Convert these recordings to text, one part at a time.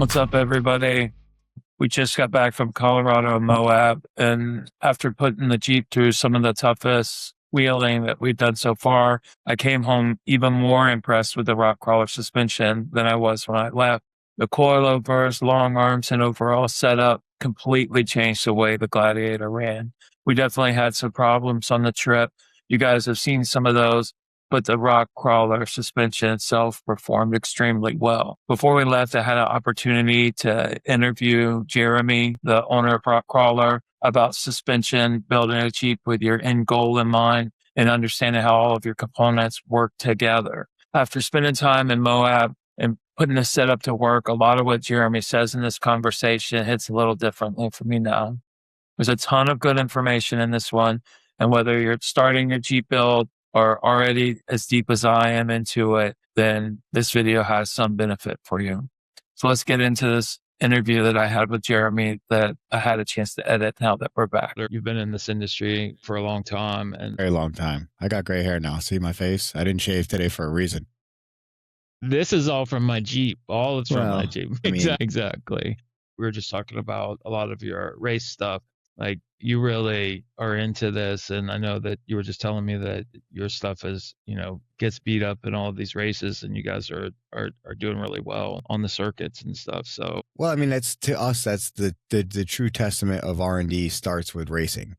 What's up, everybody? We just got back from Colorado and Moab, and after putting the Jeep through some of the toughest wheeling that we've done so far, I came home even more impressed with the Rock Krawler suspension than I was when I left. The coilovers, long arms, and overall setup completely changed the way the Gladiator ran. We definitely had some problems on the trip. You guys have seen some of those, but the Rock Krawler suspension itself performed extremely well. Before we left, I had an opportunity to interview Jeremy, the owner of Rock Krawler, about suspension, building a Jeep with your end goal in mind, and understanding how all of your components work together. After spending time in Moab and putting the setup to work, a lot of what Jeremy says in this conversation hits a little differently for me now. There's a ton of good information in this one, and whether you're starting your Jeep build or already as deep as I am into it, then this video has some benefit for you. So let's get into this interview that I had with Jeremy that I had a chance to edit now that we're back. You've been in this industry for a long time. And very long time. I got gray hair now. See my face? I didn't shave today for a reason. This is all from my Jeep. All it's from my Jeep. I mean, exactly. We were just talking about a lot of your race stuff. Like, you really are into this, and I know that you were just telling me that your stuff is, gets beat up in all of these races, and you guys are doing really well on the circuits and stuff. So, well, I mean, that's to us, that's the true testament of R&D starts with racing.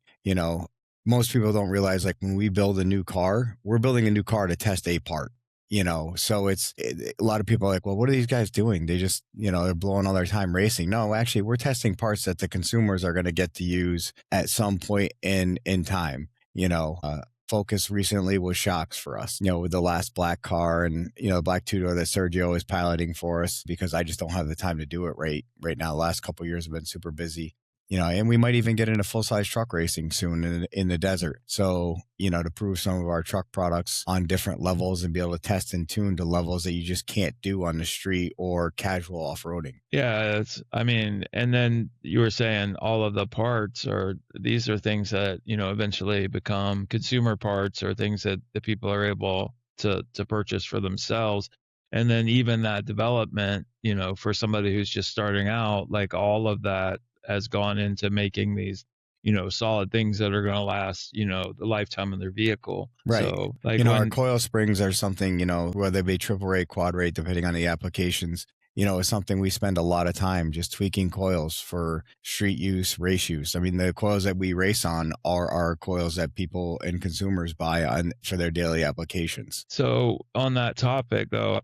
Most people don't realize, like, when we build a new car, we're building a new car to test a part. So a lot of people are like, well, what are these guys doing? They just, they're blowing all their time racing. No, actually, we're testing parts that the consumers are going to get to use at some point in time. Focus recently was shocks for us, with the last black car and, the black two-door that Sergio is piloting for us, because I just don't have the time to do it right now. The last couple of years have been super busy. And we might even get into full-size truck racing soon in the desert. So, to prove some of our truck products on different levels and be able to test and tune to levels that you just can't do on the street or casual off-roading. Yeah, and then you were saying all of the parts these are things that, eventually become consumer parts or things that the people are able to purchase for themselves. And then even that development, for somebody who's just starting out, like, all of that has gone into making these, solid things that are going to last, the lifetime of their vehicle. Right. So, like, our coil springs are something, whether they be triple rate, quad rate, depending on the applications, is something we spend a lot of time just tweaking coils for street use, race use. I mean, the coils that we race on are our coils that people and consumers buy for their daily applications. So on that topic, though,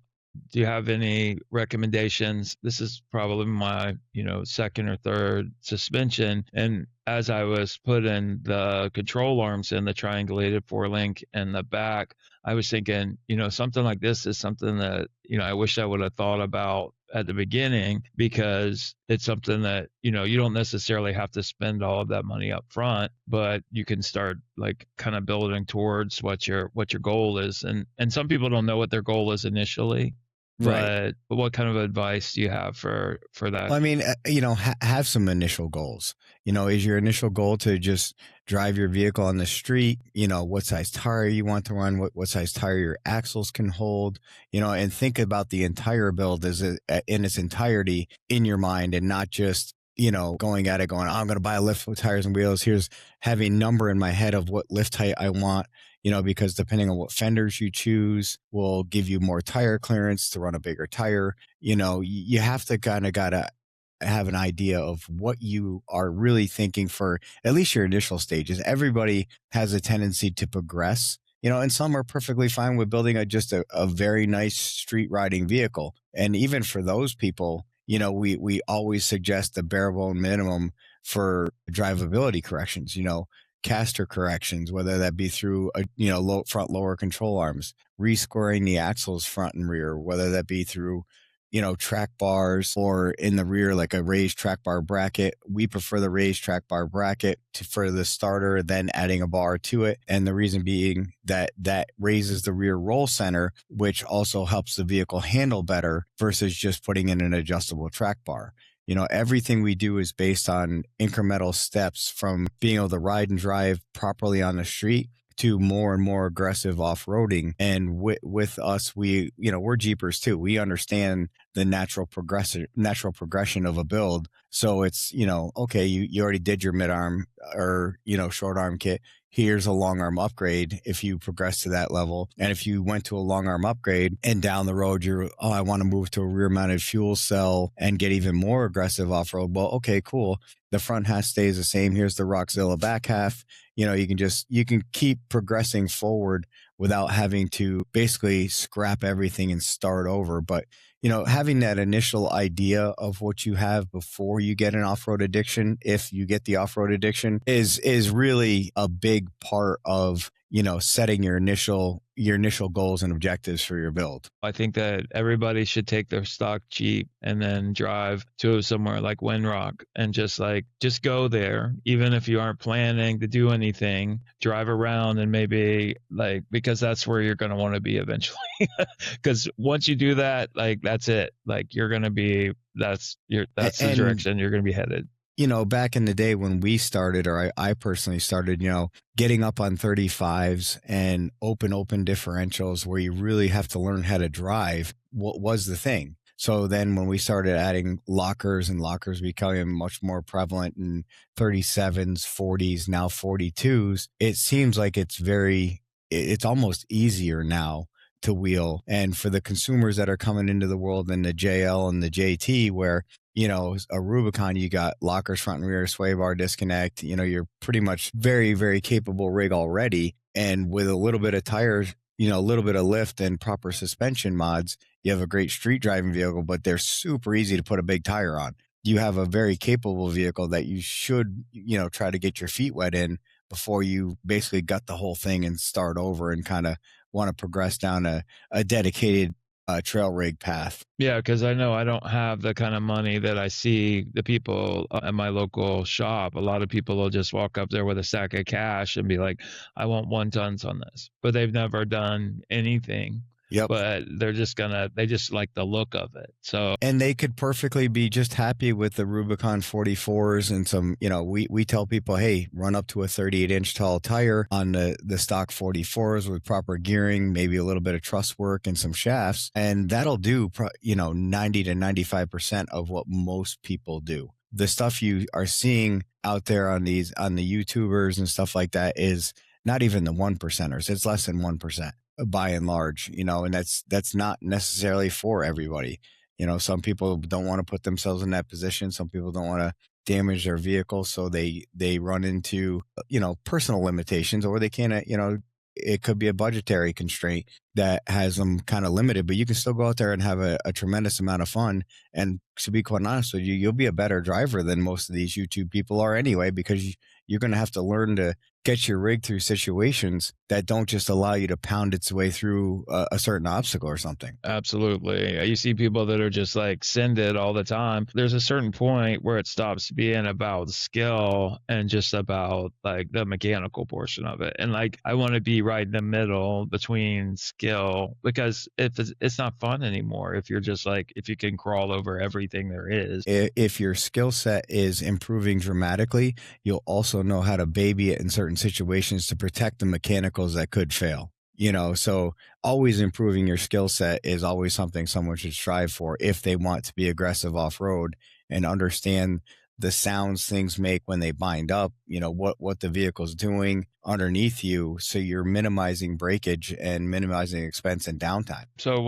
do you have any recommendations? This is probably my, second or third suspension. And as I was putting the control arms in the triangulated 4-link in the back, I was thinking, something like this is something that, I wish I would have thought about at the beginning, because it's something that, you don't necessarily have to spend all of that money up front, but you can start, like, kind of building towards what your goal is. And some people don't know what their goal is initially. Right. But what kind of advice do you have for that? Well, I mean, have some initial goals. Is your initial goal to just drive your vehicle on the street? What size tire you want to run, what size tire your axles can hold, and think about the entire build in its entirety in your mind, and not just, going at it going, oh, I'm going to buy a lift with tires and wheels. Here's having a number in my head of what lift height I want. Because depending on what fenders you choose will give you more tire clearance to run a bigger tire. You have to gotta have an idea of what you are really thinking for at least your initial stages. Everybody has a tendency to progress, and some are perfectly fine with building just a very nice street riding vehicle. And even for those people, we always suggest the bare bone minimum for drivability corrections, caster corrections, whether that be through low front lower control arms, resquaring the axles front and rear, whether that be through track bars or in the rear, like a raised track bar bracket. We prefer the raised track bar bracket for the starter, then adding a bar to it. And the reason being that raises the rear roll center, which also helps the vehicle handle better versus just putting in an adjustable track bar. Everything we do is based on incremental steps from being able to ride and drive properly on the street to more and more aggressive off-roading. And with us, we're Jeepers too. We understand the natural progression of a build. So it's, okay, you already did your mid-arm or, short arm kit. Here's a long arm upgrade if you progress to that level. And if you went to a long arm upgrade and down the road, I want to move to a rear mounted fuel cell and get even more aggressive off road. Well, okay, cool. The front half stays the same. Here's the Rockzilla back half. You can keep progressing forward without having to basically scrap everything and start over. But having that initial idea of what you have before you get an off-road addiction, if you get the off-road addiction, is really a big part of, setting your initial goals and objectives for your build. I think that everybody should take their stock Jeep and then drive to somewhere like Windrock and just go there, even if you aren't planning to do anything, drive around and maybe because that's where you're going to want to be eventually. Because once you do that, that's it. You're going to be, that's the direction you're going to be headed. Back in the day when we started, or I personally started, getting up on 35s and open differentials where you really have to learn how to drive, what was the thing. So then when we started adding lockers and lockers becoming much more prevalent in 37s, 40s, now 42s, it seems like it's almost easier now to wheel. And for the consumers that are coming into the world in the JL and the JT, where a Rubicon, you got lockers, front and rear, sway bar, disconnect, you're pretty much very, very capable rig already. And with a little bit of tires, a little bit of lift and proper suspension mods, you have a great street driving vehicle, but they're super easy to put a big tire on. You have a very capable vehicle that you should, try to get your feet wet in before you basically gut the whole thing and start over and kind of want to progress down a dedicated trail rig path. Yeah, because I know I don't have the kind of money that I see the people at my local shop. A lot of people will just walk up there with a stack of cash and be like, I want 1 tons on this. But they've never done anything. Yep. But they just like the look of it. So, and they could perfectly be just happy with the Rubicon 44s and some, we tell people, hey, run up to a 38-inch tall tire on the stock 44s with proper gearing, maybe a little bit of truss work and some shafts. And that'll do, 90 to 95% of what most people do. The stuff you are seeing out there on the YouTubers and stuff like that is not even the 1%ers. It's less than 1%. By and large, and that's not necessarily for everybody. Some people don't want to put themselves in that position. Some people don't want to damage their vehicle. So they run into, personal limitations, or they can't, it could be a budgetary constraint that has them kind of limited, but you can still go out there and have a tremendous amount of fun. And to be quite honest with you, you'll be a better driver than most of these YouTube people are anyway, because you're going to have to learn to get your rig through situations that don't just allow you to pound its way through a certain obstacle or something. Absolutely. You see people that are just send it all the time. There's a certain point where it stops being about skill and just about the mechanical portion of it. And I want to be right in the middle between skill, because it's not fun anymore if you're just if you can crawl over everything there is. If your skill set is improving dramatically, you'll also know how to baby it in certain situations to protect the mechanicals that could fail. So always improving your skill set is always something someone should strive for if they want to be aggressive off-road and understand the sounds things make when they bind up, what the vehicle's doing underneath you. So you're minimizing breakage and minimizing expense and downtime. So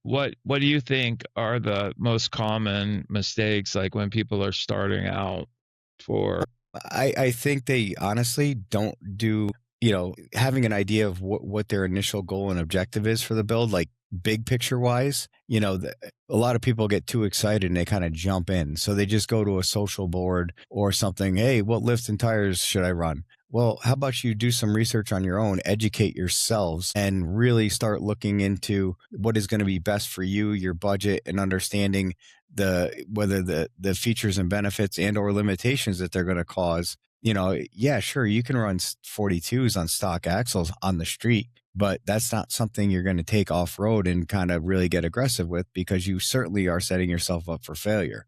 what do you think are the most common mistakes when people are starting out for? I think they honestly don't do, having an idea of what their initial goal and objective is for the build, big picture wise. A lot of people get too excited and they kind of jump in. So they just go to a social board or something. Hey, what lifts and tires should I run? Well, how about you do some research on your own, educate yourselves, and really start looking into what is going to be best for you, your budget, and understanding whether the features and benefits and or limitations that they're going to cause. Yeah, sure, you can run 42s on stock axles on the street, but that's not something you're going to take off road and kind of really get aggressive with, because you certainly are setting yourself up for failure.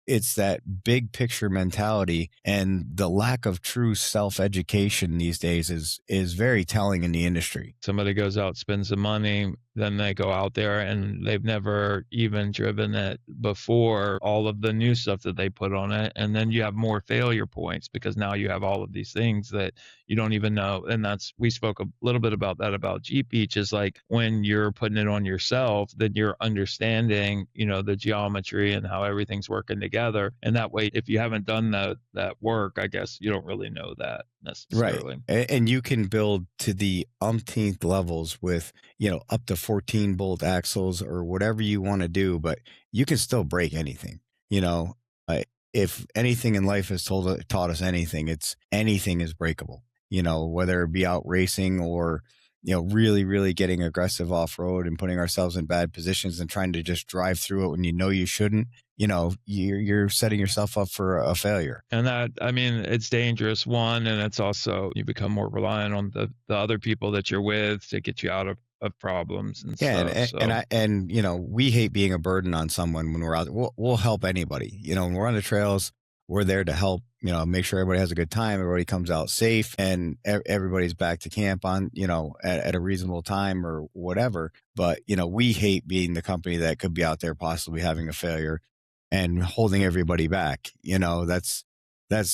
it's that big picture mentality, and the lack of true self-education these days is very telling in the industry. Somebody goes out, spends the money, then they go out there and they've never even driven it before, all of the new stuff that they put on it. And then you have more failure points because now you have all of these things that you don't even know. And we spoke a little bit about that about Jeep Beach, is like when you're putting it on yourself, then you're understanding, the geometry and how everything's working together. And that way, if you haven't done that work, I guess you don't really know that necessarily. Right. And you can build to the umpteenth levels with, up to 14 bolt axles or whatever you want to do, but you can still break anything. If anything in life has taught us anything, it's anything is breakable, whether it be out racing or, really, really getting aggressive off road and putting ourselves in bad positions and trying to just drive through it when you shouldn't. You're setting yourself up for a failure. And that, it's dangerous, one, and it's also, you become more reliant on the other people that you're with to get you out of problems and stuff. And we hate being a burden on someone when we're out there. We'll help anybody. When we're on the trails, we're there to help, make sure everybody has a good time, everybody comes out safe, and everybody's back to camp on, at a reasonable time or whatever. But, we hate being the company that could be out there possibly having a failure and holding everybody back. That's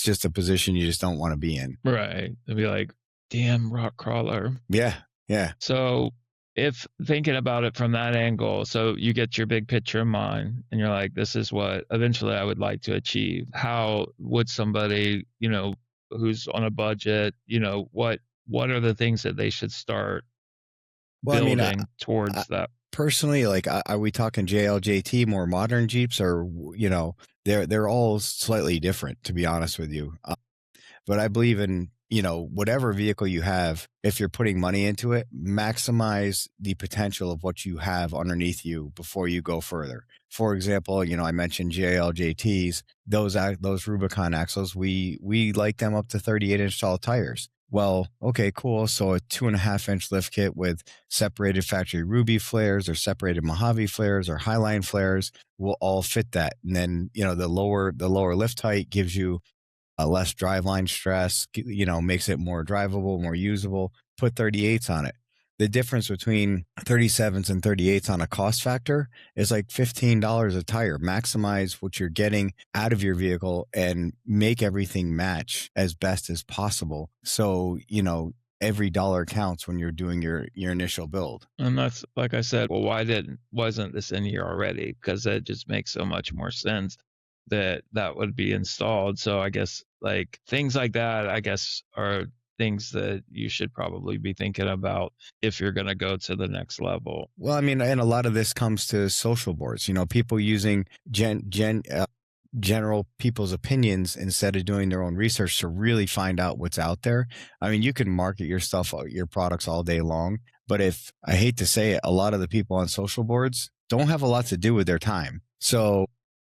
just a position you just don't want to be in. Right. They'd be like, damn, Rock Krawler. Yeah. Yeah. So if thinking about it from that angle, so you get your big picture in mind and you're like, this is what eventually I would like to achieve. How would somebody, who's on a budget, what are the things that they should start building towards that? Personally, like, are we talking JLJT, more modern Jeeps, or, they're all slightly different, to be honest with you. But I believe in, whatever vehicle you have, if you're putting money into it, maximize the potential of what you have underneath you before you go further. For example, I mentioned JLJTs, those Rubicon axles, we like them up to 38-inch tall tires. Well, okay, cool. So a 2.5-inch lift kit with separated factory Ruby flares or separated Mojave flares or Highline flares will all fit that. And then, the lower lift height gives you less driveline stress, makes it more drivable, more usable. Put 38s on it. The difference between 37s and 38s on a cost factor is like $15 a tire. Maximize what you're getting out of your vehicle and make everything match as best as possible. So, every dollar counts when you're doing your initial build. And that's, like I said, well, wasn't this in here already? Because it just makes so much more sense that would be installed. So I guess like things like that, I guess, are things that you should probably be thinking about if you're going to go to the next level. Well, and a lot of this comes to social boards, people using general people's opinions instead of doing their own research to really find out what's out there. You can market your stuff, your products all day long, but I hate to say it, a lot of the people on social boards don't have a lot to do with their time. So,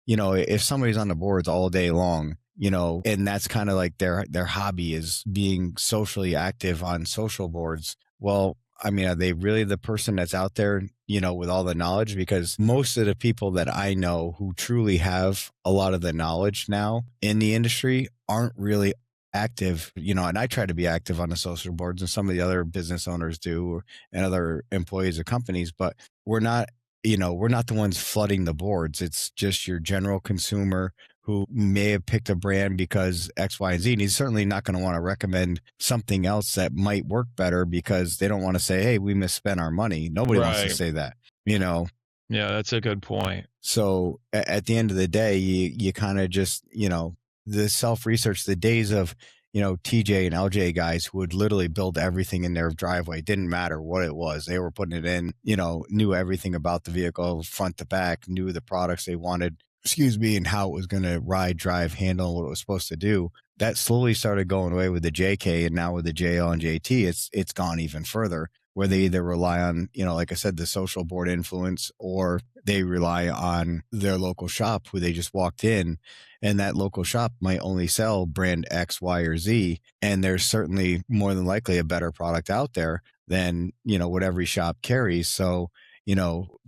if somebody's on the boards all day long, and that's kind of like their hobby is being socially active on social boards. Well, are they really the person that's out there, with all the knowledge? Because most of the people that I know who truly have a lot of the knowledge now in the industry aren't really active, and I try to be active on the social boards, and some of the other business owners do, and other employees of companies, but we're not the ones flooding the boards. It's just your general consumer who may have picked a brand because X, Y, and Z. And he's certainly not going to want to recommend something else that might work better because they don't want to say, hey, we misspent our money. Nobody wants to say that, Yeah, that's a good point. So at the end of the day, you kind of just, the self-research, the days of, TJ and LJ guys who would literally build everything in their driveway. Didn't matter what it was. They were putting it in, knew everything about the vehicle front to back, knew the products they wanted, and how it was going to ride, drive, handle, what it was supposed to do. That slowly started going away with the JK, and now with the JL and JT, it's gone even further, where they either rely on, like I said, the social board influence, or they rely on their local shop who they just walked in, and that local shop might only sell brand X, Y, or Z. And there's certainly more than likely a better product out there than, what every shop carries. So,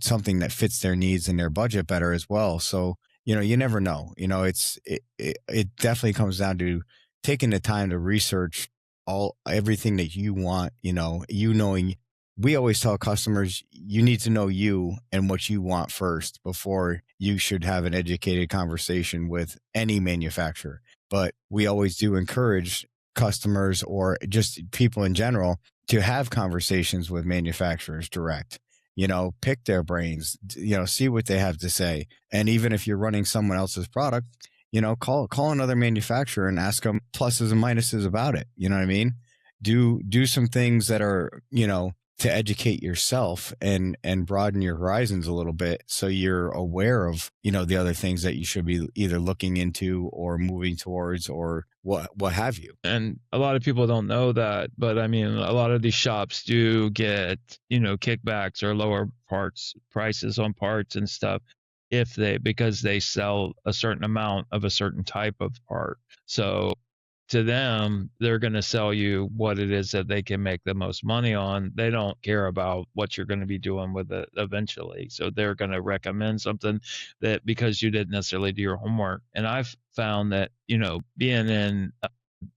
something that fits their needs and their budget better as well. So, you never know. It definitely comes down to taking the time to research everything that you want, knowing. We always tell customers you need to know you and what you want first before you should have an educated conversation with any manufacturer. But we always do encourage customers or just people in general to have conversations with manufacturers direct. Pick their brains, see what they have to say. And even if you're running someone else's product, call another manufacturer and ask them pluses and minuses about it. You know what I mean? Do some things that are, to educate yourself and broaden your horizons a little bit, so you're aware of, the other things that you should be either looking into or moving towards or what have you. And a lot of people don't know that, but I mean, a lot of these shops do get, kickbacks or lower prices on parts and stuff because they sell a certain amount of a certain type of part. So to them, they're going to sell you what it is that they can make the most money on. They don't care about what you're going to be doing with it eventually. So they're going to recommend something that because you didn't necessarily do your homework. And I've found that, being in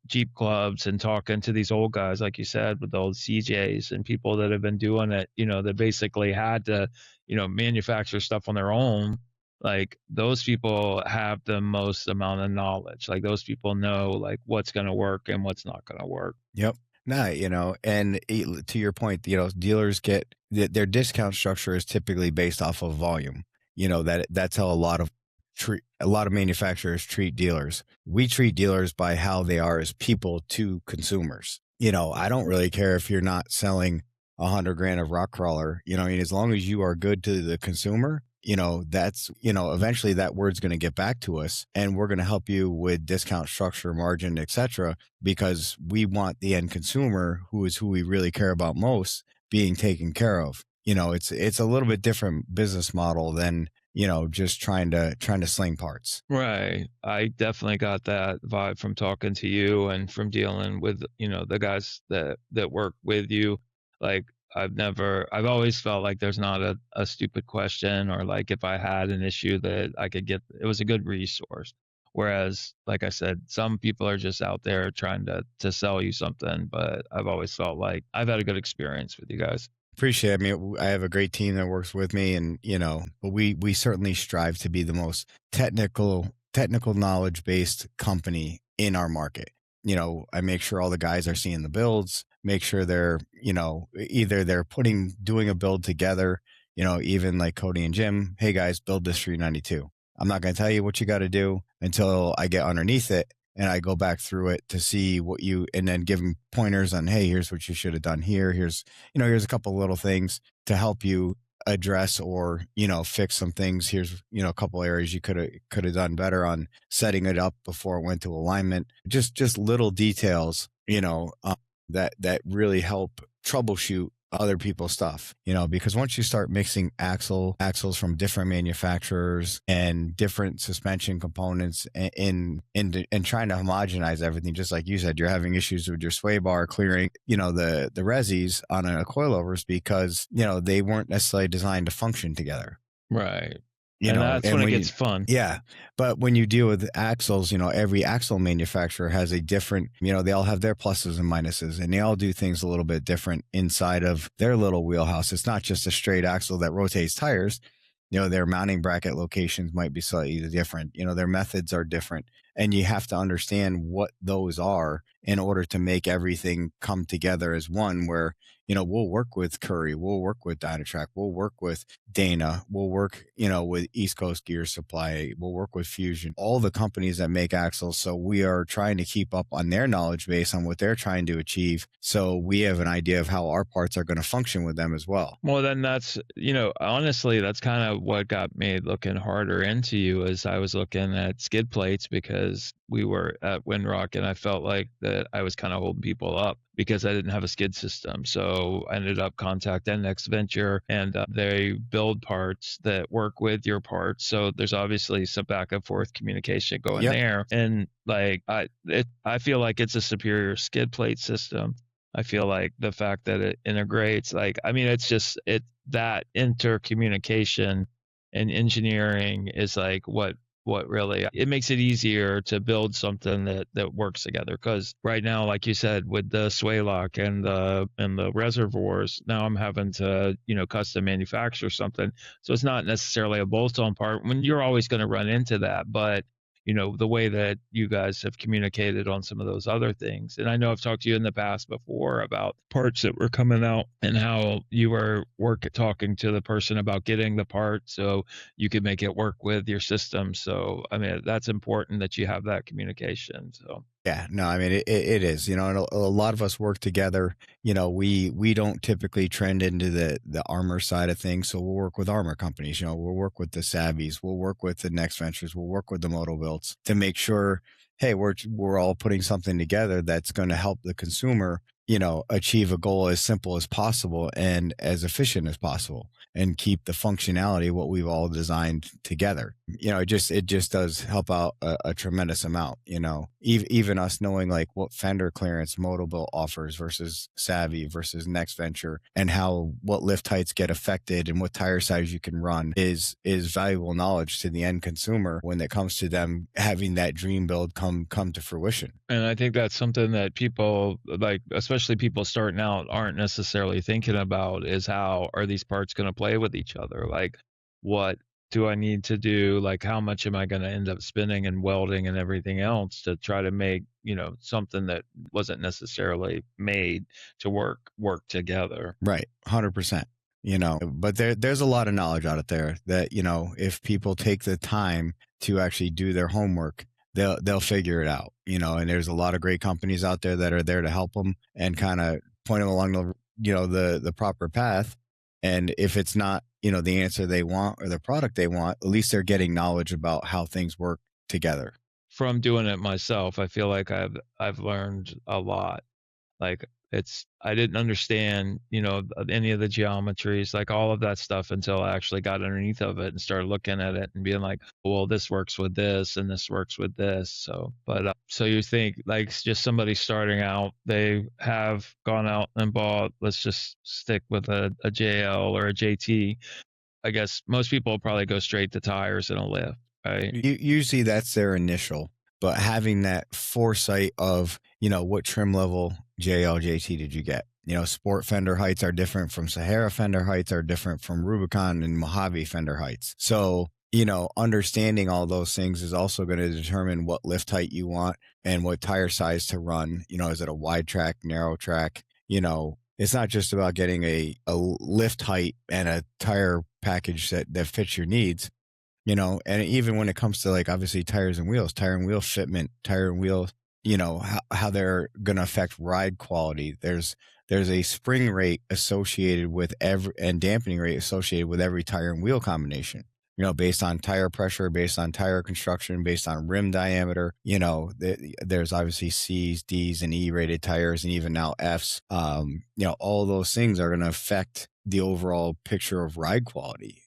Jeep clubs and talking to these old guys, like you said, with the old CJs and people that have been doing it, that basically had to, manufacture stuff on their own. Like those people have the most amount of knowledge. Like those people know like what's going to work and what's not going to work. Yep. No, and to your point, dealers get their discount structure is typically based off of volume. That's how a lot of manufacturers treat dealers. We treat dealers by how they are as people to consumers. I don't really care if you're not selling $100,000 of Rock Krawler, as long as you are good to the consumer, that's, eventually that word's going to get back to us, and we're going to help you with discount structure, margin, etc., because we want the end consumer, who we really care about most, being taken care of. It's a little bit different business model than, just trying to sling parts. Right. I definitely got that vibe from talking to you and from dealing with, the guys that work with you. Like I've always felt like there's not a stupid question, or like if I had an issue that I could get, it was a good resource. Whereas, like I said, some people are just out there trying to sell you something, but I've always felt like I've had a good experience with you guys. Appreciate it. I mean, I have a great team that works with me, and, but we certainly strive to be the most technical knowledge based company in our market. I make sure all the guys are seeing the builds, make sure they're, either they're doing a build together, even like Cody and Jim, hey guys, build this 392. I'm not going to tell you what you got to do until I get underneath it and I go back through it to see and then give them pointers on, hey, here's what you should have done here. Here's a couple little things to help you address or, fix some things. Here's, a couple areas you could have done better on setting it up before it went to alignment. Just little details, that really help troubleshoot other people's stuff, because once you start mixing axles from different manufacturers and different suspension components and trying to homogenize everything, just like you said, you're having issues with your sway bar clearing, the resis on a coilovers because, they weren't necessarily designed to function together. Right. That's when it gets fun. Yeah. But when you deal with axles, every axle manufacturer has a different, they all have their pluses and minuses, and they all do things a little bit different inside of their little wheelhouse. It's not just a straight axle that rotates tires. Their mounting bracket locations might be slightly different. Their methods are different, and you have to understand what those are in order to make everything come together as one where, we'll work with Curry, we'll work with Dynatrack, we'll work with Dana, we'll work, with East Coast Gear Supply, we'll work with Fusion, all the companies that make axles. So we are trying to keep up on their knowledge base on what they're trying to achieve. So we have an idea of how our parts are going to function with them as well. Well, then that's, honestly, that's kind of what got me looking harder into you as I was looking at skid plates, because we were at Windrock and I felt like that I was kind of holding people up because I didn't have a skid system. So I ended up contacting Next Venture, and they build parts that work with your parts. So there's obviously some back and forth communication going there. And like, I feel like it's a superior skid plate system. I feel like the fact that it integrates, it's that intercommunication and engineering is like what what really it makes it easier to build something that works together. Because right now, like you said, with the sway lock and the reservoirs, now I'm having to custom manufacture something. So it's not necessarily a bolt-on part when you're always going to run into that, but the way that you guys have communicated on some of those other things. And I know I've talked to you in the past before about parts that were coming out and how you were talking to the person about getting the part so you could make it work with your system. So, I mean, that's important that you have that communication. So. Yeah, no, I mean, it is, and a lot of us work together. We don't typically trend into the armor side of things. So we'll work with armor companies, we'll work with the Savvies, we'll work with the Next Ventures, we'll work with the Moto Builds to make sure, hey, we're all putting something together that's going to help the consumer, achieve a goal as simple as possible and as efficient as possible and keep the functionality what we've all designed together. It just does help out a tremendous amount, even us knowing like what fender clearance Motobilt offers versus Savvy versus Next Venture and what lift heights get affected and what tire size you can run is valuable knowledge to the end consumer when it comes to them having that dream build come to fruition. And I think that's something that people like, especially people starting out, aren't necessarily thinking about is how are these parts going to play with each other? Like, what do I need to do? Like, how much am I going to end up spinning and welding and everything else to try to make, something that wasn't necessarily made to work together? Right. 100%. But there's a lot of knowledge out there that, if people take the time to actually do their homework, they'll figure it out, and there's a lot of great companies out there that are there to help them and kind of point them along the proper path. And if it's not, the answer they want or the product they want, at least they're getting knowledge about how things work together. From doing it myself, I feel like I've learned a lot. Like I didn't understand, any of the geometries, like all of that stuff until I actually got underneath of it and started looking at it and being like, well, this works with this and this works with this. So, but so you think like just somebody starting out, they have gone out and bought, let's just stick with a JL or a JT. I guess most people will probably go straight to tires and a lift, right? Usually that's their initial, but having that foresight of, what trim level JL, JT did you get? Sport fender heights are different from Sahara fender heights are different from Rubicon and Mojave fender heights. So, understanding all those things is also going to determine what lift height you want and what tire size to run. Is it a wide track, narrow track? It's not just about getting a lift height and a tire package that fits your needs. And even when it comes to like obviously tire and wheel fitment, tire and wheel, how they're going to affect ride quality. There's a spring rate associated with and dampening rate associated with every tire and wheel combination, based on tire pressure, based on tire construction, based on rim diameter. There's obviously C's, D's, and E rated tires, and even now F's. All those things are going to affect the overall picture of ride quality,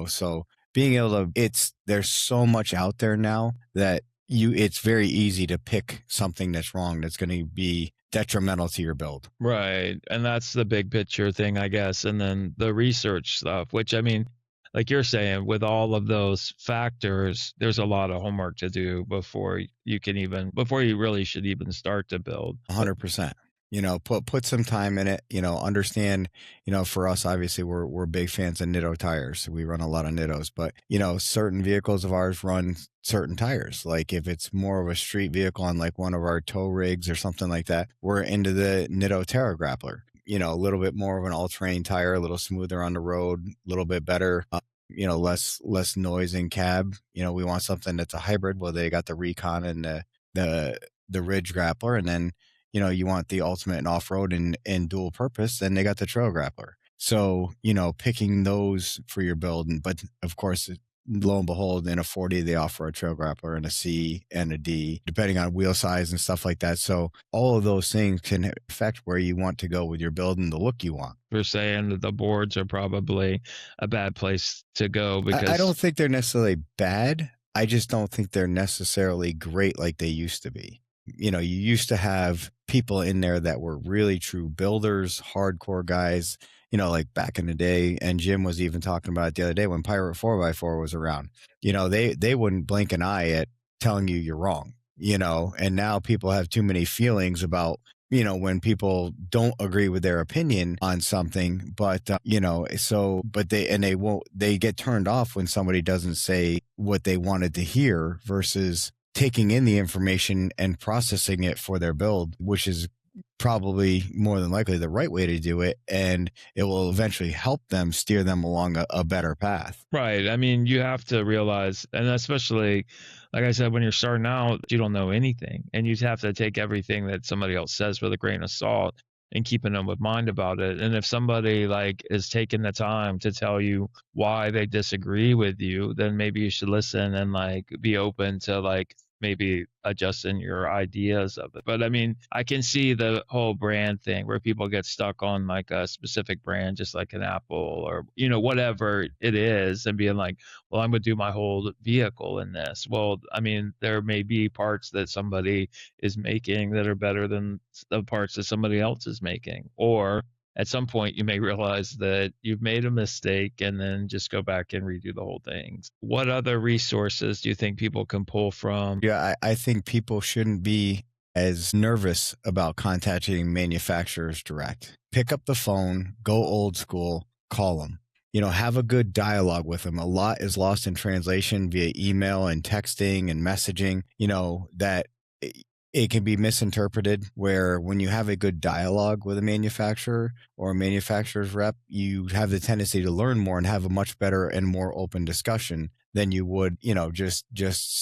so being able to, there's so much out there now that it's very easy to pick something that's wrong that's going to be detrimental to your build. Right. And that's the big picture thing, I guess. And then the research stuff, which I mean, like you're saying, with all of those factors, there's a lot of homework to do before you really should even start to build. 100%. Put some time in it, understand, for us, obviously we're big fans of Nitto tires. We run a lot of Nittos, but, certain vehicles of ours run certain tires. Like if it's more of a street vehicle on like one of our tow rigs or something like that, we're into the Nitto Terra Grappler, a little bit more of an all-terrain tire, a little smoother on the road, a little bit better, less noise in cab. We want something that's a hybrid. Well, they got the Recon and the Ridge Grappler, and then you want the ultimate in off-road and dual purpose, then they got the Trail Grappler. So, picking those for your build. But of course, lo and behold, in a 40, they offer a Trail Grappler and a C and a D, depending on wheel size and stuff like that. So all of those things can affect where you want to go with your build and the look you want. You're saying that the boards are probably a bad place to go because I don't think they're necessarily bad. I just don't think they're necessarily great like they used to be. You used to have people in there that were really true builders, hardcore guys, like back in the day, and Jim was even talking about it the other day when Pirate 4x4 was around, they wouldn't blink an eye at telling you you're wrong, and now people have too many feelings about, when people don't agree with their opinion on something, but, but they get turned off when somebody doesn't say what they wanted to hear versus taking in the information and processing it for their build, which is probably more than likely the right way to do it. And it will eventually help them steer them along a better path. Right. I mean, you have to realize, and especially, like I said, when you're starting out, you don't know anything, and you have to take everything that somebody else says with a grain of salt and keeping them with mind about it. And if somebody like is taking the time to tell you why they disagree with you, then maybe you should listen and like be open to like maybe adjusting your ideas of it. But I mean, I can see the whole brand thing where people get stuck on like a specific brand, just like an Apple or, whatever it is, and being like, well, I'm going to do my whole vehicle in this. Well, I mean, there may be parts that somebody is making that are better than the parts that somebody else is making. Or at some point you may realize that you've made a mistake and then just go back and redo the whole thing. What other resources do you think people can pull from? Yeah, I think people shouldn't be as nervous about contacting manufacturers direct. Pick up the phone, go old school, call them. Have a good dialogue with them. A lot is lost in translation via email and texting and messaging, that it can be misinterpreted, where when you have a good dialogue with a manufacturer or a manufacturer's rep, you have the tendency to learn more and have a much better and more open discussion than you would, just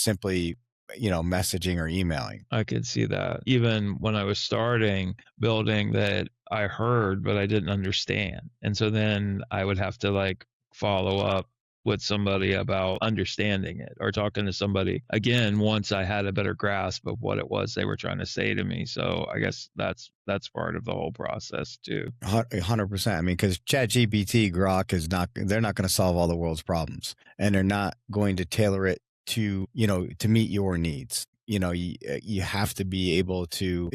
simply, messaging or emailing. I could see that. Even when I was starting building, that I heard, but I didn't understand. And so then I would have to like follow up with somebody about understanding it, or talking to somebody again once I had a better grasp of what it was they were trying to say to me. So I guess that's part of the whole process too. 100%. I mean, because ChatGPT, Grok they're not going to solve all the world's problems, and they're not going to tailor it to meet your needs. You have to be able to,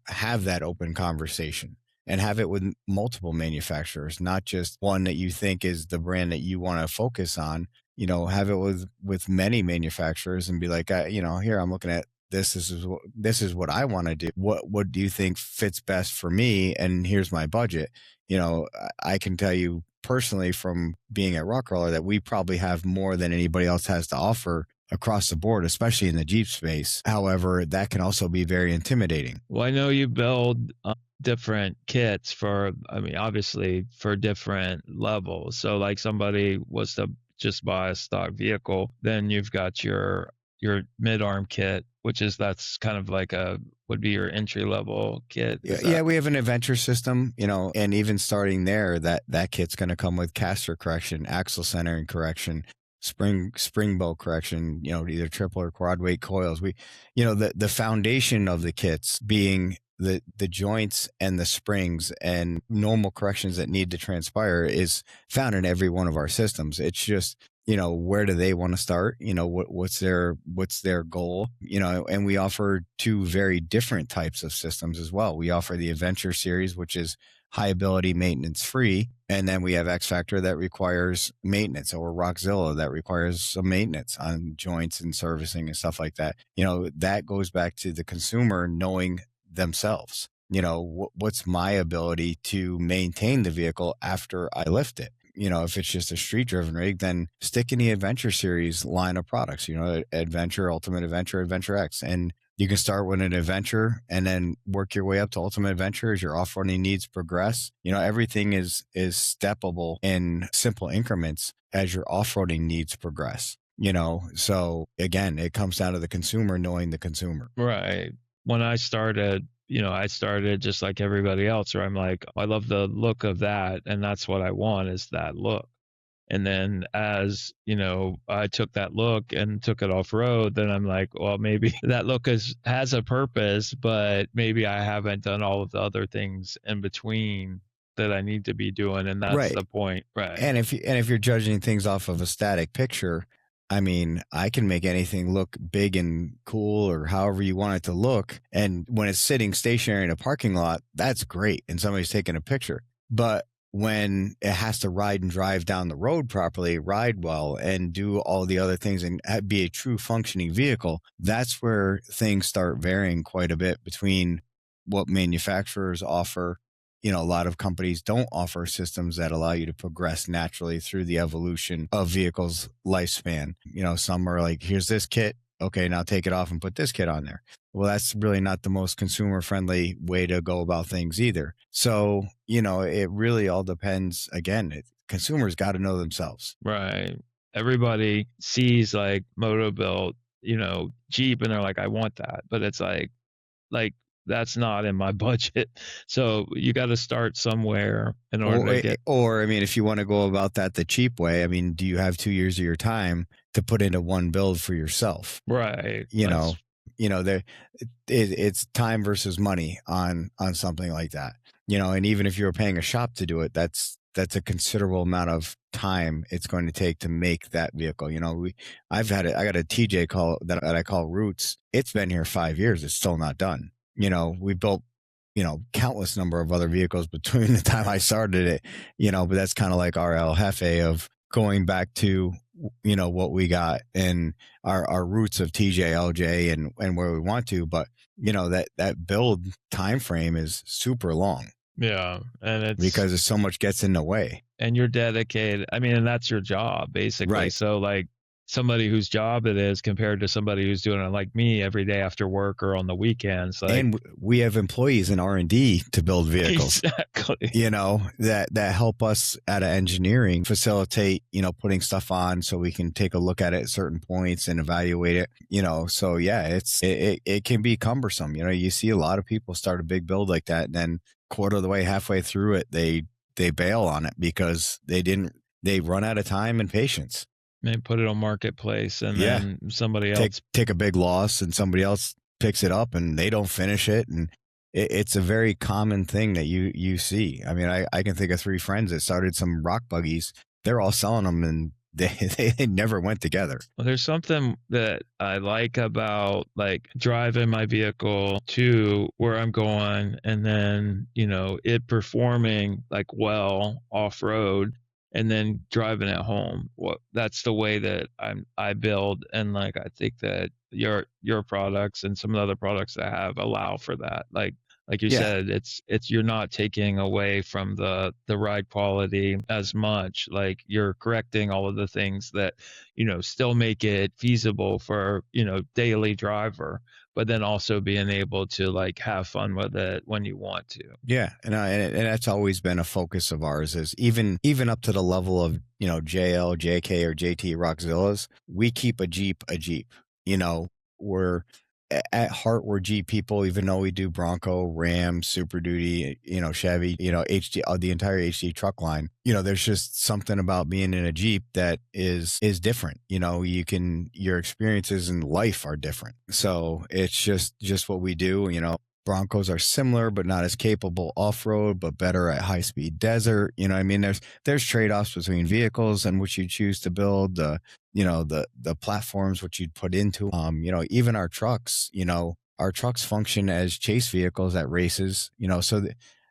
have that open conversation and have it with multiple manufacturers, not just one that you think is the brand that you want to focus on. Have it with many manufacturers and be like, here, I'm looking at this. This is what I want to do. What do you think fits best for me? And here's my budget. I can tell you personally from being at Rock Krawler that we probably have more than anybody else has to offer across the board, especially in the Jeep space. However, that can also be very intimidating. Well, I know you build different kits obviously for different levels. So like somebody was to just buy a stock vehicle, then you've got your mid-arm kit, that's kind of like would be your entry level kit. Yeah, we have an adventure system, and even starting there, that kit's going to come with caster correction, axle centering correction, spring bolt correction, either triple or quad weight coils. The foundation of the kits being the joints and the springs and normal corrections that need to transpire is found in every one of our systems. It's just, where do they want to start? What's their goal? And we offer two very different types of systems as well. We offer the Adventure series, which is high ability maintenance free. And then we have X Factor that requires maintenance, or Rockzilla that requires some maintenance on joints and servicing and stuff like that. That goes back to the consumer knowing themselves. What's my ability to maintain the vehicle after I lift it? If it's just a street driven rig, then stick in the Adventure series line of products, Adventure, Ultimate Adventure, Adventure X. And you can start with an Adventure and then work your way up to Ultimate Adventure as your off-roading needs progress. Everything is steppable in simple increments as your off-roading needs progress. So again, it comes down to the consumer knowing the consumer. Right. When I started, I started just like everybody else, where I'm like, I love the look of that, and that's what I want, is that look. And then as, I took that look and took it off road, then I'm like, well, maybe that look has a purpose, but maybe I haven't done all of the other things in between that I need to be doing. And that's the point. Right. And if you're judging things off of a static picture, I mean, I can make anything look big and cool or however you want it to look. And when it's sitting stationary in a parking lot, that's great. And somebody's taking a picture. But when it has to ride and drive down the road properly, ride well, and do all the other things and be a true functioning vehicle, that's where things start varying quite a bit between what manufacturers offer. A lot of companies don't offer systems that allow you to progress naturally through the evolution of vehicles' lifespan. Some are like, here's this kit. Okay, now take it off and put this kit on there. Well, that's really not the most consumer friendly way to go about things either. So, it really all depends. Again, consumers got to know themselves. Right. Everybody sees like Moto built, Jeep, and they're like, I want that. But it's like that's not in my budget. So you got to start somewhere in order to get. Or, if you want to go about that the cheap way, do you have 2 years of your time to put into one build for yourself? Right. It's time versus money on something like that. And even if you were paying a shop to do it, that's a considerable amount of time it's going to take to make that vehicle. I got a TJ call that I call Roots. It's been here 5 years. It's still not done. We built, countless number of other vehicles between the time I started it, but that's kind of like our El Jefe of going back to, what we got and our roots of TJ, LJ and where we want to. But, that build time frame is super long. Yeah. And it's because so much gets in the way. And you're dedicated. And that's your job, basically. Right. So like, somebody whose job it is compared to somebody who's doing it like me every day after work or on the weekends. And we have employees in R&D to build vehicles, exactly. That help us at engineering facilitate, putting stuff on so we can take a look at it at certain points and evaluate it, so yeah, it can be cumbersome. You see a lot of people start a big build like that and then quarter of the way, halfway through it, they bail on it because they run out of time and patience. They put it on marketplace and then somebody else take a big loss and somebody else picks it up and they don't finish it. And it's a very common thing that you see. I can think of 3 friends that started some rock buggies. They're all selling them and they never went together. Well, there's something that I like about like driving my vehicle to where I'm going and then, it performing like well off-road. And then driving it home. That's the way that I build, and like I think that your products and some of the other products that I have allow for that. Like you said, it's you're not taking away from the ride quality as much. Like you're correcting all of the things that still make it feasible for daily driver, but then also being able to like have fun with it when you want to. Yeah. And that's always been a focus of ours is even up to the level of, JL, JK or JT Rockzillas, we keep a Jeep. We're at heart, we're Jeep people, even though we do Bronco, Ram, Super Duty, Chevy, HD, the entire HD truck line. There's just something about being in a Jeep that is different. Your experiences in life are different. So it's just what we do. Broncos are similar, but not as capable off-road, but better at high-speed desert. There's trade-offs between vehicles and what you choose to build, the platforms, what you'd put into, even our trucks, function as chase vehicles at races, so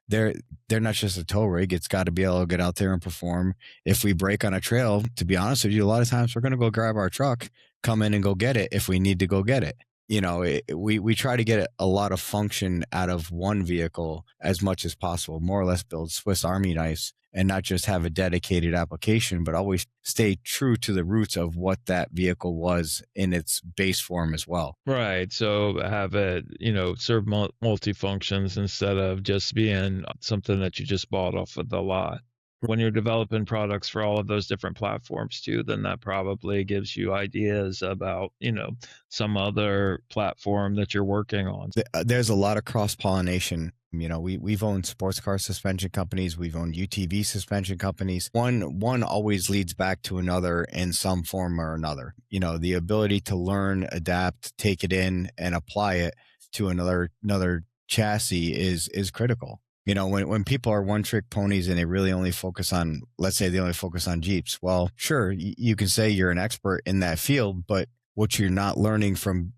they're not just a tow rig. It's got to be able to get out there and perform. If we break on a trail, to be honest with you, a lot of times we're going to go grab our truck, come in and go get it if we need to go get it. We try to get a lot of function out of one vehicle as much as possible, more or less build Swiss Army knives and not just have a dedicated application, but always stay true to the roots of what that vehicle was in its base form as well. Right. So have it, serve multi-functions instead of just being something that you just bought off of the lot. When you're developing products for all of those different platforms too, then that probably gives you ideas about, some other platform that you're working on. There's a lot of cross-pollination. We've owned sports car suspension companies. We've owned UTV suspension companies. One always leads back to another in some form or another. The ability to learn, adapt, take it in and apply it to another chassis is critical. When people are one-trick ponies and they really only focus on, let's say they only focus on Jeeps. Well, sure, you can say you're an expert in that field, but what you're not learning from,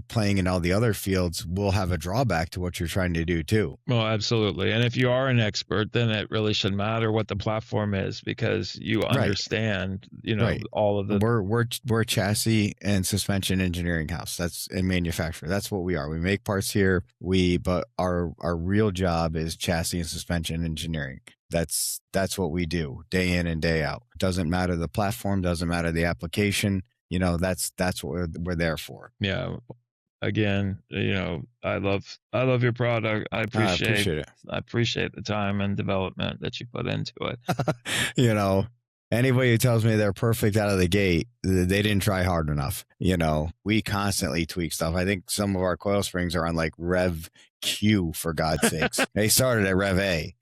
playing in all the other fields will have a drawback to what you're trying to do too. Well, absolutely. And if you are an expert, then it really shouldn't matter what the platform is, because you understand, all of the. We're a chassis and suspension engineering house. That's and manufacturer. That's what we are. We make parts here. But our real job is chassis and suspension engineering. That's what we do day in and day out. Doesn't matter the platform, doesn't matter the application. That's what we're there for. Yeah. Again, I love your product. I appreciate it. I appreciate the time and development that you put into it. Anybody who tells me they're perfect out of the gate, they didn't try hard enough. We constantly tweak stuff. I think some of our coil springs are on like Rev Q, for God's sakes. They started at Rev A,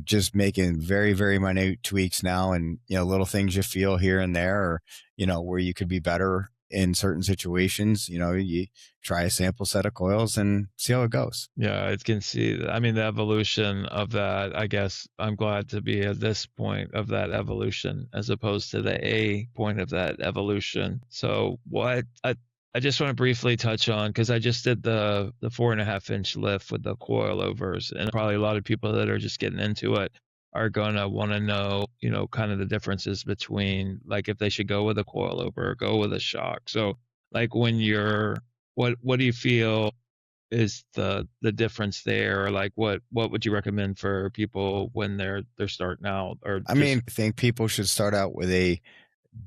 just making very, very minute tweaks now, and, little things you feel here and there, or, where you could be better in certain situations. You try a sample set of coils and see how it goes. Yeah, I can see that. I mean, the evolution of that, I guess I'm glad to be at this point of that evolution as opposed to the A point of that evolution. So what I just want to briefly touch on, because I just did the 4.5-inch lift with the coilovers, and probably a lot of people that are just getting into it are going to want to know, kind of the differences between, like, if they should go with a coilover or go with a shock. So like when what do you feel is the difference there? Or like what would you recommend for people when they're starting out? Or I think people should start out with a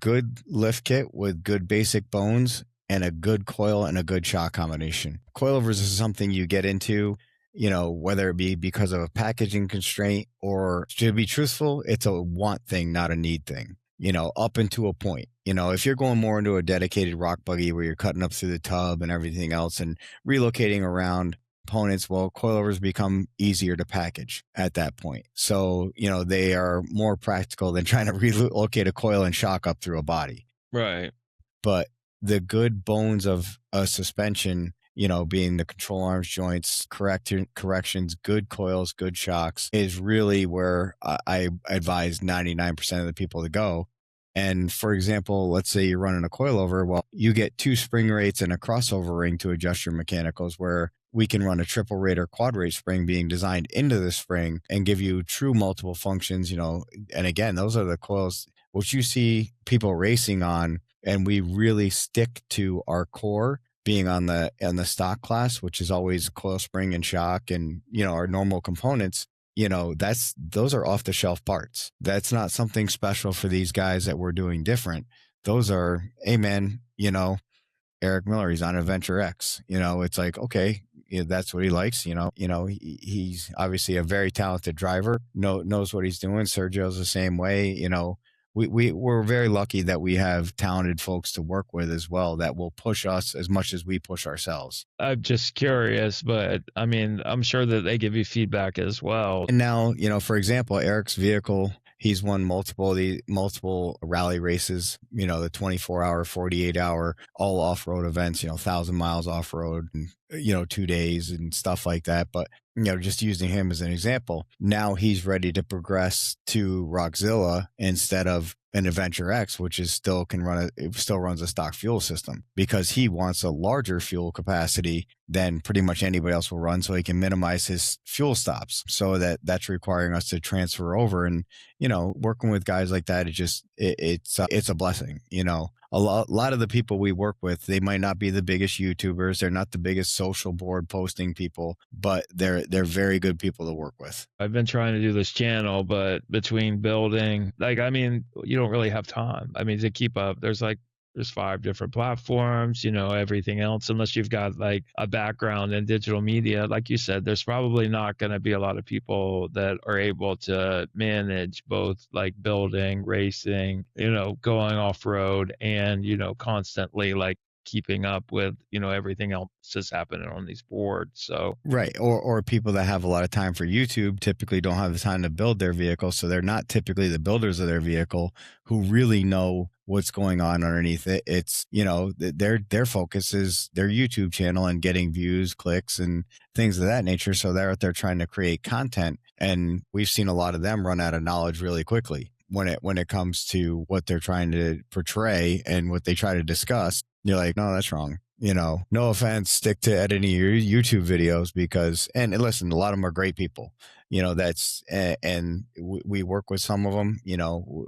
good lift kit with good basic bones and a good coil and a good shock combination. Coilovers is something you get into, whether it be because of a packaging constraint or, to be truthful, it's a want thing, not a need thing, up into a point. If you're going more into a dedicated rock buggy where you're cutting up through the tub and everything else and relocating around components, well, coilovers become easier to package at that point. So, they are more practical than trying to relocate a coil and shock up through a body. Right. But the good bones of a suspension, being the control arms, joints, corrections, good coils, good shocks, is really where I advise 99% of the people to go. And for example, let's say you're running a coilover. Well, you get 2 spring rates and a crossover ring to adjust your mechanicals, where we can run a triple rate or quad rate spring being designed into the spring and give you true multiple functions, and again, those are the coils which you see people racing on. And we really stick to our core being on the stock class, which is always coil spring and shock and, our normal components. Those are off the shelf parts. That's not something special for these guys that we're doing different. Those are, hey man, Eric Miller, he's on Adventure X, it's like, okay, that's what he likes. He's obviously a very talented driver, knows what he's doing. Sergio's the same way. We're very lucky that we have talented folks to work with as well that will push us as much as we push ourselves. I'm just curious, but I mean, I'm sure that they give you feedback as well. And now, for example, Eric's vehicle, he's won multiple rally races, the 24-hour, 48-hour, all off-road events, 1,000 miles off-road, and, 2 days and stuff like that. But, just using him as an example, now he's ready to progress to Rockzilla instead of an Adventure X, which is still runs a stock fuel system, because he wants a larger fuel capacity than pretty much anybody else will run, so he can minimize his fuel stops. So that's requiring us to transfer over, and working with guys like that, it's a blessing. A lot of the people we work with, they might not be the biggest YouTubers, they're not the biggest social board posting people, but they're very good people to work with. I've been trying to do this channel, but between building, you don't really have time. To keep up, there's 5 different platforms, everything else, unless you've got like a background in digital media. Like you said, there's probably not going to be a lot of people that are able to manage both, like building, racing, going off road, and, constantly like keeping up with, everything else that's happening on these boards. So right. Or people that have a lot of time for YouTube typically don't have the time to build their vehicle. So they're not typically the builders of their vehicle who really know what's going on underneath it. It's, their focus is their YouTube channel and getting views, clicks, and things of that nature. So they're out there trying to create content. And we've seen a lot of them run out of knowledge really quickly. when it comes to what they're trying to portray and what they try to discuss, you're like, no, that's wrong. No offense, stick to editing your YouTube videos because, and listen, a lot of them are great people, and we work with some of them,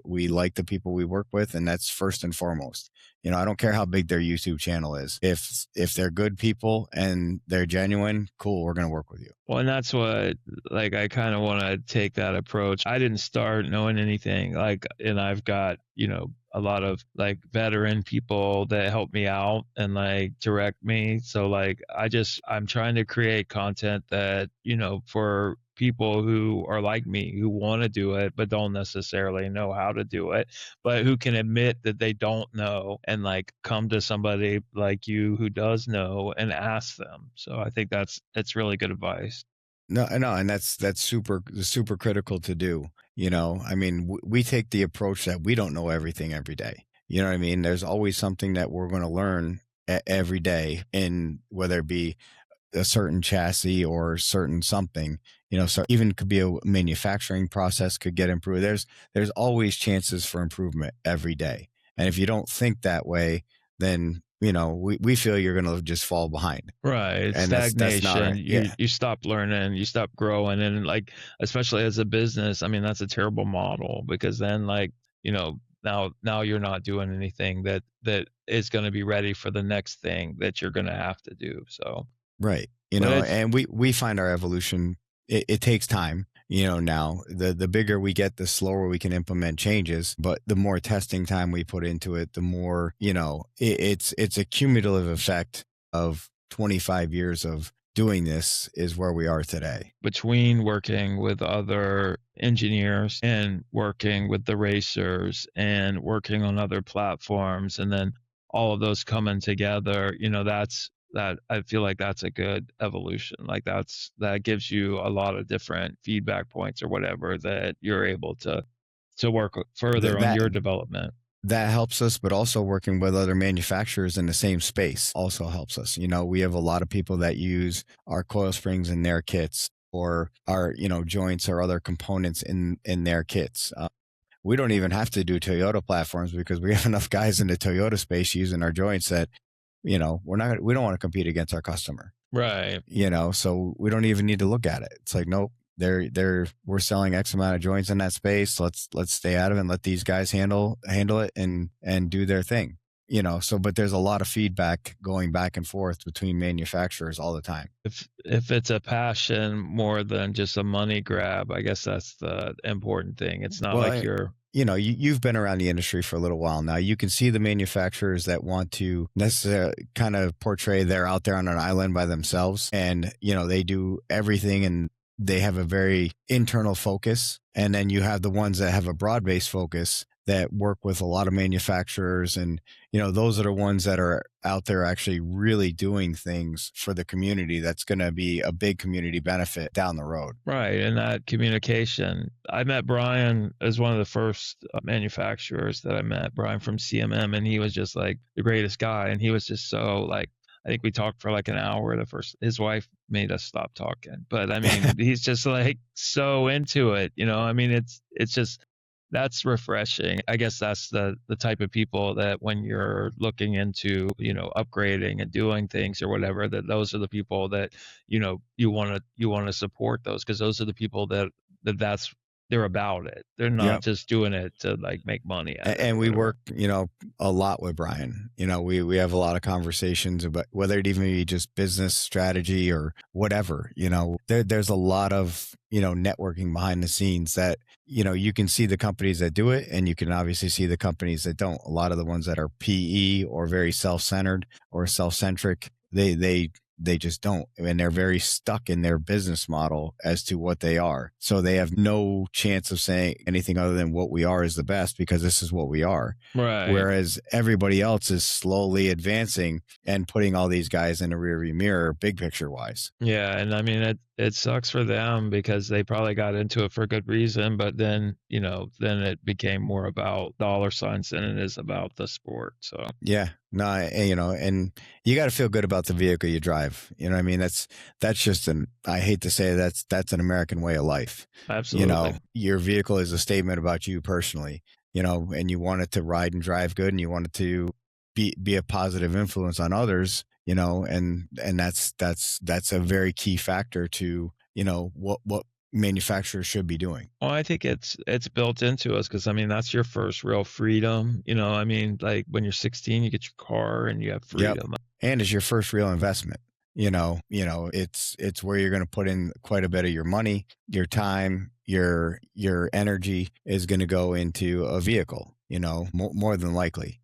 we like the people we work with, and that's first and foremost. I don't care how big their YouTube channel is. If they're good people and they're genuine, cool, we're going to work with you. Well, and that's what, like, I kind of want to take that approach. I didn't start knowing anything, and I've got, a lot of like veteran people that help me out and like direct me. So like, I'm trying to create content that, for people who are like me, who want to do it, but don't necessarily know how to do it, but who can admit that they don't know and like come to somebody like you who does know and ask them. So I think that's really good advice. No, and that's super critical to do. I mean, we take the approach that we don't know everything every day. You know what I mean? There's always something that we're going to learn every day, and whether it be a certain chassis or certain something, so even could be a manufacturing process could get improved. There's always chances for improvement every day. And if you don't think that way, then we feel you're going to just fall behind. Right. And Stagnation. that's not right. You stop learning, you stop growing. And like, especially as a business, I mean, that's a terrible model because then like, now you're not doing anything that is going to be ready for the next thing that you're going to have to do. So. Right. And we find our evolution, it takes time. Now the bigger we get, the slower we can implement changes, but the more testing time we put into it, the more, it's a cumulative effect of 25 years of doing this is where we are today. Between working with other engineers and working with the racers and working on other platforms, and then all of those coming together, that I feel like that's a good evolution. Like that gives you a lot of different feedback points or whatever that you're able to work further on your development. That helps us, but also working with other manufacturers in the same space also helps us. We have a lot of people that use our coil springs in their kits or our, joints or other components in their kits. We don't even have to do Toyota platforms because we have enough guys in the Toyota space using our joints that we don't want to compete against our customer. Right. So we don't even need to look at it. It's like, nope, we're selling X amount of joints in that space. Let's stay out of it and let these guys handle it and do their thing. But there's a lot of feedback going back and forth between manufacturers all the time. If it's a passion more than just a money grab, I guess that's the important thing. It's not like you've been around the industry for a little while now. You can see the manufacturers that want to necessarily kind of portray they're out there on an island by themselves and, they do everything and they have a very internal focus. And then you have the ones that have a broad-based focus that work with a lot of manufacturers. And, those are the ones that are out there actually really doing things for the community. That's going to be a big community benefit down the road. Right. And that communication. I met Brian as one of the first manufacturers that I met, Brian from CMM, and he was just like the greatest guy. And he was just so like, I think we talked for like an hour. His wife made us stop talking, but I mean, he's just like so into it, I mean, it's just, that's refreshing. I guess that's the type of people that when you're looking into, upgrading and doing things or whatever, that those are the people that, you want to support those, because those are the people that's they're about it. They're not just doing it to like make money. And we work, a lot with Brian. We have a lot of conversations about whether it even be just business strategy or whatever, there's a lot of, networking behind the scenes that, you can see the companies that do it and you can obviously see the companies that don't. A lot of the ones that are PE or very self-centered or self-centric, they just don't. And they're very stuck in their business model as to what they are. So they have no chance of saying anything other than what we are is the best because this is what we are. Right. Whereas everybody else is slowly advancing and putting all these guys in a rearview mirror, big picture wise. Yeah. And I mean, it sucks for them because they probably got into it for a good reason, but then, then it became more about dollar signs than it is about the sport. So Yeah, no, and you got to feel good about the vehicle you drive. You know what I mean? That's just I hate to say that's an American way of life. absolutely. Your vehicle is a statement about you personally, and you want it to ride and drive good, and you want it to be a positive influence on others, and that's a very key factor to, what manufacturers should be doing. Well, I think it's built into us because I mean that's your first real freedom. I mean, like when you're 16, you get your car and you have freedom. And it's your first real investment. It's where you're going to put in quite a bit of your money, your time, your energy is going to go into a vehicle, more than likely.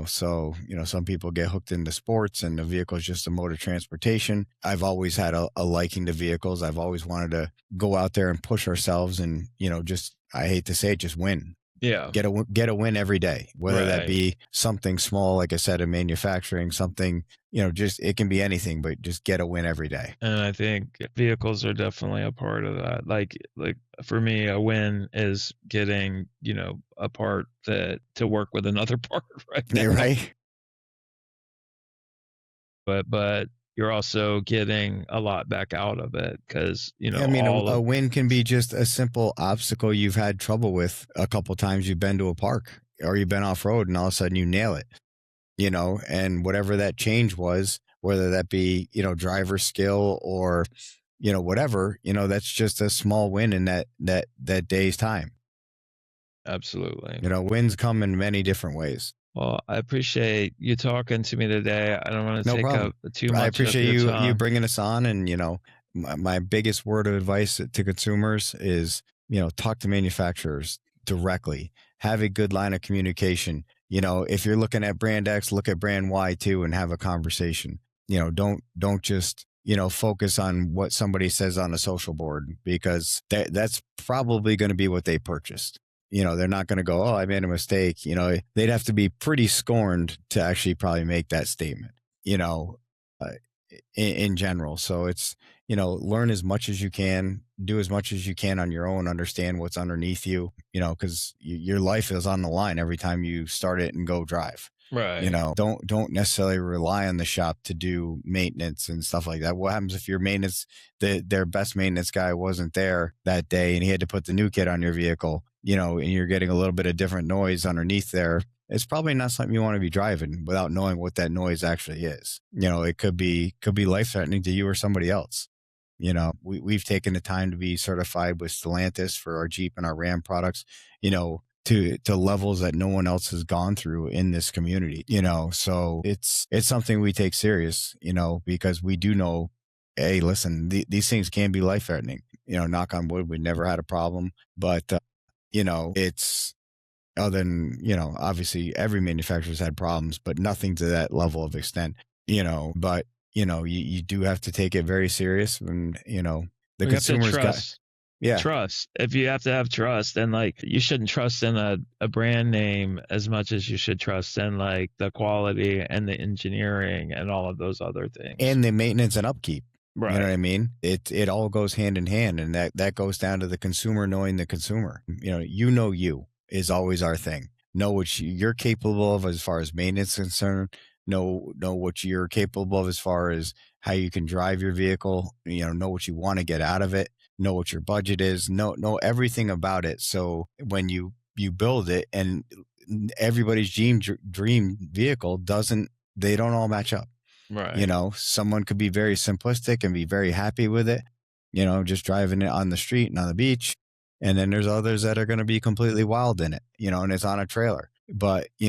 So, some people get hooked into sports and the vehicle is just a mode of transportation. I've always had a liking to vehicles. I've always wanted to go out there and push ourselves and, just, I hate to say it, just win. Yeah. Get a win every day, whether that be something small, like I said, in manufacturing, something, just, it can be anything, but just get a win every day. And I think vehicles are definitely a part of that. Like for me, a win is getting, a part to work with another part right now. Right. But you're also getting a lot back out of it because, a win can be just a simple obstacle you've had trouble with a couple times. You've been to a park or you've been off road and all of a sudden you nail it, and whatever that change was, whether that be, driver skill or, whatever, that's just a small win in that day's time. Absolutely. Wins come in many different ways. Well, I appreciate you talking to me today. I don't want to take up too much. I appreciate you bringing us on. And, my biggest word of advice to consumers is, talk to manufacturers directly. Have a good line of communication. If you're looking at brand X, look at brand Y too and have a conversation. Don't just, focus on what somebody says on a social board because that's probably going to be what they purchased. They're not going to go, oh, I made a mistake. They'd have to be pretty scorned to actually probably make that statement, in general. So it's, learn as much as you can, do as much as you can on your own, understand what's underneath you, because your life is on the line every time you start it and go drive. Right. Don't necessarily rely on the shop to do maintenance and stuff like that. What happens if your maintenance, their best maintenance guy wasn't there that day and he had to put the new kit on your vehicle, and you're getting a little bit of different noise underneath there? It's probably not something you want to be driving without knowing what that noise actually is. It could be life-threatening to you or somebody else. We've taken the time to be certified with Stellantis for our Jeep and our Ram products, to levels that no one else has gone through in this community, so it's something we take serious, because we do know, hey, listen, these things can be life threatening, knock on wood, we never had a problem, but, it's other than, obviously every manufacturer's had problems, but nothing to that level of extent, but, you do have to take it very serious and, the consumers got. Yeah. Trust. If you have to have trust, then you shouldn't trust in a brand name as much as you should trust in the quality and the engineering and all of those other things. And the maintenance and upkeep. Right. You know what I mean? It all goes hand in hand, and that goes down to the consumer knowing the consumer. You is always our thing. Know what you're capable of as far as maintenance is concerned. Know what you're capable of as far as how you can drive your vehicle. Know what you want to get out of it. Know what your budget is, know everything about it. So when you build it, and everybody's dream vehicle they don't all match up. Right. Someone could be very simplistic and be very happy with it, just driving it on the street and on the beach. And then there's others that are going to be completely wild in it, and it's on a trailer. But, you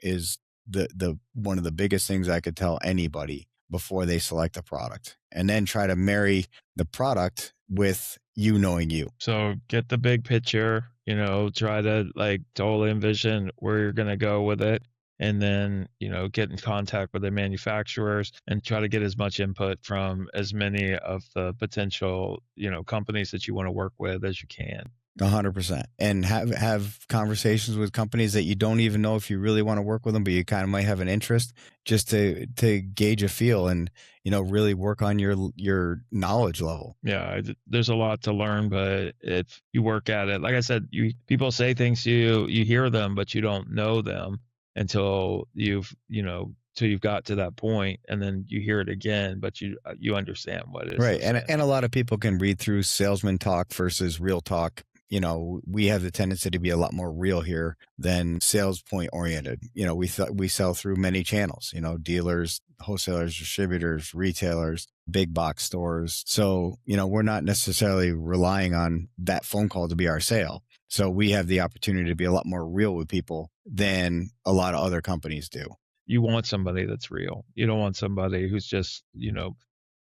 is the one of the biggest things I could tell anybody before they select a product, and then try to marry the product with knowing you. So get the big picture, try to totally envision where you're going to go with it. And then, get in contact with the manufacturers and try to get as much input from as many of the potential, companies that you want to work with as you can. 100%. And have conversations with companies that you don't even know if you really want to work with them, but you kind of might have an interest, just to gauge a feel and, really work on your knowledge level. Yeah, there's a lot to learn, but if you work at it, like I said, people say things to you, you hear them, but you don't know them until till you've got to that point, and then you hear it again, but you understand what it is. Right. And a lot of people can read through salesman talk versus real talk. We have the tendency to be a lot more real here than sales point oriented. We sell through many channels, dealers, wholesalers, distributors, retailers, big box stores. So, we're not necessarily relying on that phone call to be our sale. So we have the opportunity to be a lot more real with people than a lot of other companies do. You want somebody that's real. You don't want somebody who's just,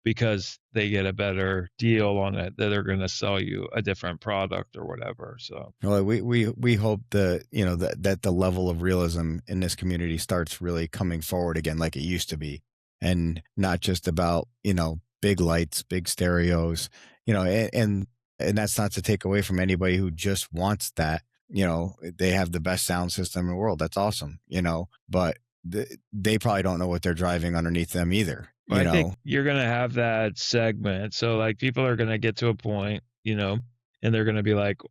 because they get a better deal on it, that they're going to sell you a different product or whatever. So, well, we hope that that the level of realism in this community starts really coming forward again, like it used to be, and not just about big lights, big stereos, and that's not to take away from anybody who just wants that. They have the best sound system in the world. That's awesome, but they probably don't know what they're driving underneath them either. I think you're going to have that segment. So like people are going to get to a point, and they're going to be like,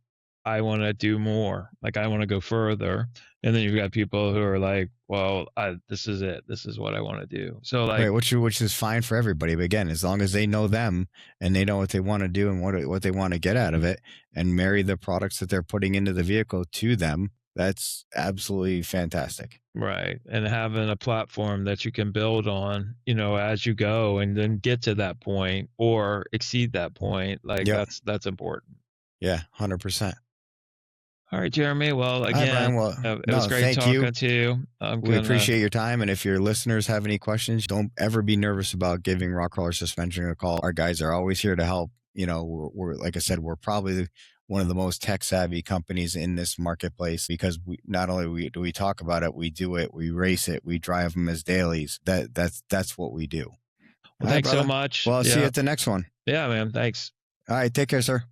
I want to do more. Like I want to go further. And then you've got people who are like, well, this is it. This is what I want to do. So like, right, which is fine for everybody. But again, as long as they know them and they know what they want to do and what they want to get out of it, and marry the products that they're putting into the vehicle to them, that's absolutely fantastic. Right. And having a platform that you can build on, as you go and then get to that point or exceed that point. Like that's important. Yeah, 100%. All right, Jeremy. Well, again, it was great talking to you. We appreciate your time. And if your listeners have any questions, don't ever be nervous about giving Rock Krawler Suspension a call. Our guys are always here to help. We're like I said, we're probably one of the most tech savvy companies in this marketplace, because we not only do we talk about it, we do it, we race it, we drive them as dailies. That's what we do. Well, thanks so much. Well, I'll see you at the next one. Yeah, man. Thanks. All right. Take care, sir.